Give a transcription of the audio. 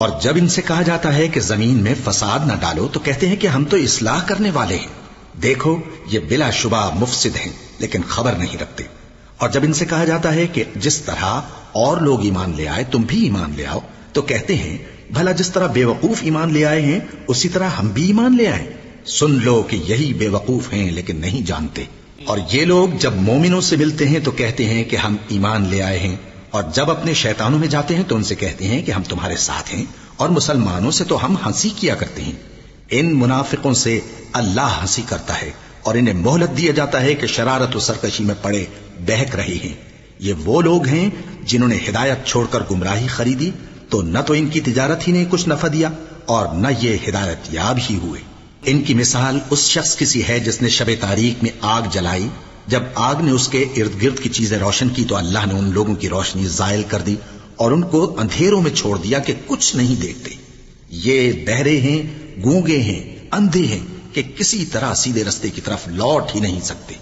اور جب ان سے کہا جاتا ہے کہ زمین میں فساد نہ ڈالو تو کہتے ہیں کہ ہم تو اصلاح کرنے والے ہیں، دیکھو یہ بلا شبہ مفسد ہیں لیکن خبر نہیں رکھتے۔ اور جب ان سے کہا جاتا ہے کہ جس طرح اور لوگ ایمان لے آئے تم بھی ایمان لے آؤ تو کہتے ہیں بھلا جس طرح بے وقوف ایمان لے آئے ہیں اسی طرح ہم بھی ایمان لے آئیں۔ سن لو کہ یہی بے وقوف ہیں لیکن نہیں جانتے۔ اور یہ لوگ جب مومنوں سے ملتے ہیں تو کہتے ہیں کہ ہم ایمان لے آئے ہیں، اور جب اپنے شیطانوں میں جاتے ہیں تو ان سے کہتے ہیں کہ ہم تمہارے ساتھ ہیں، اور مسلمانوں سے تو ہم ہنسی کیا کرتے ہیں۔ ان منافقوں سے اللہ ہنسی کرتا ہے اور انہیں مہلت دیا جاتا ہے کہ شرارت و سرکشی میں پڑے بہک رہے ہیں۔ یہ وہ لوگ ہیں جنہوں نے ہدایت چھوڑ کر گمراہی خریدی، تو نہ تو ان کی تجارت ہی نے کچھ نفع دیا اور نہ یہ ہدایت یاب ہی ہوئے۔ ان کی مثال اس شخص کی سی ہے جس نے شب تاریک میں آگ جلائی، جب آگ نے اس کے ارد گرد کی چیزیں روشن کی تو اللہ نے ان لوگوں کی روشنی زائل کر دی اور ان کو اندھیروں میں چھوڑ دیا کہ کچھ نہیں دیکھتے۔ یہ بہرے ہیں، گونگے ہیں، اندھے ہیں کہ کسی طرح سیدھے رستے کی طرف لوٹ ہی نہیں سکتے۔